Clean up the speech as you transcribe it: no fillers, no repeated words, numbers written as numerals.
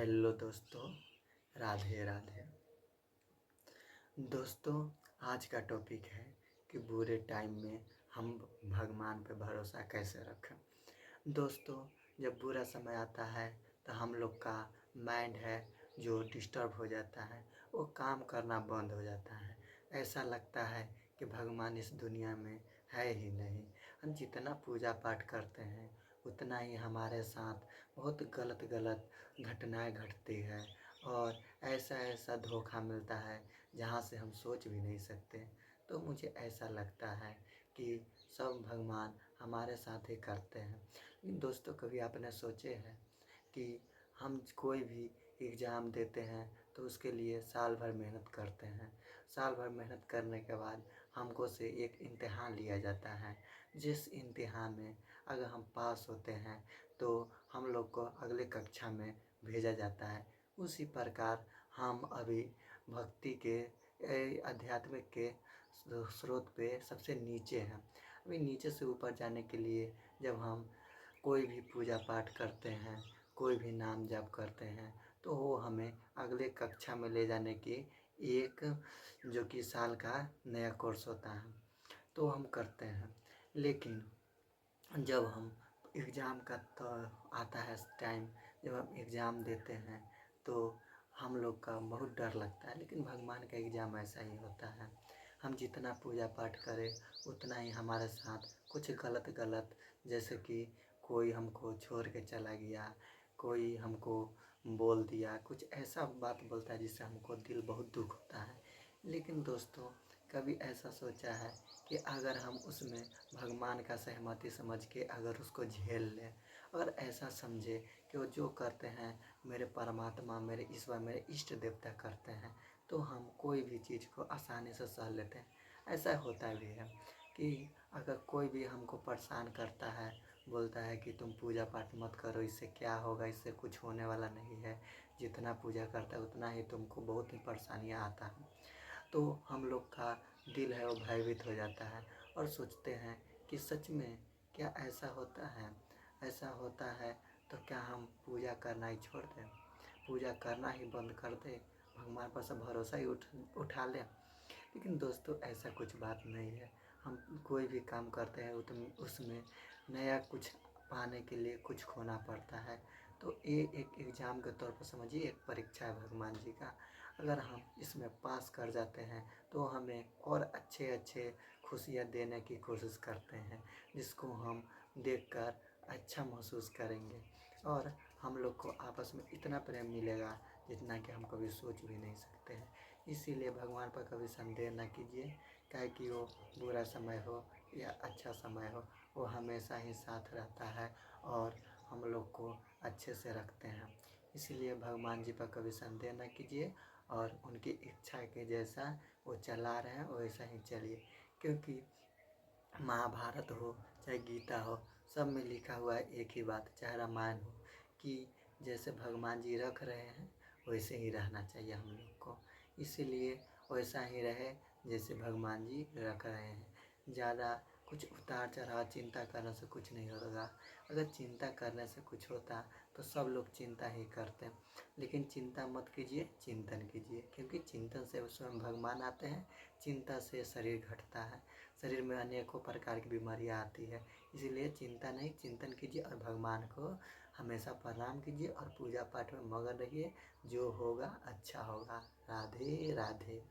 Hello दोस्तों, राधे राधे। दोस्तों, आज का टॉपिक है कि बुरे टाइम में हम भगवान पे भरोसा कैसे रखें। दोस्तों, जब बुरा समय आता है तो हम लोग का माइंड है जो डिस्टर्ब हो जाता है, वो काम करना बंद हो जाता है। ऐसा लगता है कि भगवान इस दुनिया में है ही नहीं। हम जितना पूजा पाठ करते हैं उतना ही हमारे साथ बहुत गलत गलत घटनाएं घटती है और ऐसा ऐसा धोखा मिलता है जहाँ से हम सोच भी नहीं सकते। तो मुझे ऐसा लगता है कि सब भगवान हमारे साथ ही करते हैं। लेकिन दोस्तों, कभी आपने सोचे हैं कि हम कोई भी एग्ज़ाम देते हैं तो उसके लिए साल भर मेहनत करते हैं। साल भर मेहनत करने के बाद हमको से एक इम्तिहान लिया जाता है। जिस इम्तिहान में अगर हम पास होते हैं तो हम लोग को अगले कक्षा में भेजा जाता है। उसी प्रकार हम अभी भक्ति के आध्यात्मिक के स्रोत पे सबसे नीचे हैं। अभी नीचे से ऊपर जाने के लिए जब हम कोई भी पूजा पाठ करते हैं, कोई भी नाम जाप करते हैं तो वो हमें अगले कक्षा में ले जाने की एक जो कि साल का नया कोर्स होता है तो हम करते हैं। लेकिन जब हम एग्ज़ाम का तो आता है टाइम, जब हम एग्ज़ाम देते हैं तो हम लोग का बहुत डर लगता है। लेकिन भगवान का एग्ज़ाम ऐसा ही होता है, हम जितना पूजा पाठ करें उतना ही हमारे साथ कुछ गलत गलत, जैसे कि कोई हमको छोड़ के चला गया, कोई हमको बोल दिया, कुछ ऐसा बात बोलता है जिससे हमको दिल बहुत दुख होता है। लेकिन दोस्तों, कभी ऐसा सोचा है कि अगर हम उसमें भगवान का सहमति समझ के अगर उसको झेल लें, अगर ऐसा समझे कि वो जो करते हैं मेरे परमात्मा, मेरे ईश्वर, मेरे इष्ट देवता करते हैं, तो हम कोई भी चीज़ को आसानी से सह लेते हैं। ऐसा होता भी है कि अगर कोई भी हमको परेशान करता है, बोलता है कि तुम पूजा पाठ मत करो, इससे क्या होगा, इससे कुछ होने वाला नहीं है, जितना पूजा करता है उतना ही तुमको बहुत ही परेशानियाँ आता है, तो हम लोग का दिल है वो भयभीत हो जाता है और सोचते हैं कि सच में क्या ऐसा होता है। ऐसा होता है तो क्या हम पूजा करना ही छोड़ दें, पूजा करना ही बंद कर दें, भगवान पर से भरोसा ही उठा लें। लेकिन दोस्तों, ऐसा कुछ बात नहीं है। हम कोई भी काम करते हैं उसमें नया कुछ पाने के लिए कुछ खोना पड़ता है। तो ये एक एग्ज़ाम के तौर पर समझिए, एक परीक्षा है भगवान जी का। अगर हम इसमें पास कर जाते हैं तो हमें और अच्छे अच्छे खुशियाँ देने की कोशिश करते हैं, जिसको हम देखकर अच्छा महसूस करेंगे और हम लोग को आपस में इतना प्रेम मिलेगा जितना कि हम कभी सोच भी नहीं सकते हैं। इसीलिए भगवान पर कभी संदेह न कीजिए, काहे कि वो बुरा समय हो या अच्छा समय हो, वो हमेशा ही साथ रहता है और हम लोग को अच्छे से रखते हैं। इसीलिए भगवान जी पर कभी संदेह न कीजिए और उनकी इच्छा के जैसा वो चला रहे हैं वैसा ही चलिए। क्योंकि महाभारत हो चाहे गीता हो, सब में लिखा हुआ है एक ही बात, चाहे रामायण हो, कि जैसे भगवान जी रख रहे हैं वैसे ही रहना चाहिए हम लोग को। इसीलिए वैसा ही रहे जैसे भगवान जी रख रहे हैं। ज़्यादा कुछ उतार चढ़ाव चिंता करने से कुछ नहीं होगा। अगर चिंता करने से कुछ होता तो सब लोग चिंता ही करते। लेकिन चिंता मत कीजिए, चिंतन कीजिए, क्योंकि चिंतन से स्वयं भगवान आते हैं। चिंता से शरीर घटता है, शरीर में अनेकों प्रकार की बीमारियां आती है। इसीलिए चिंता नहीं, चिंतन कीजिए और भगवान को हमेशा प्रणाम कीजिए और पूजा पाठ में मगन रहिए। जो होगा अच्छा होगा। राधे राधे।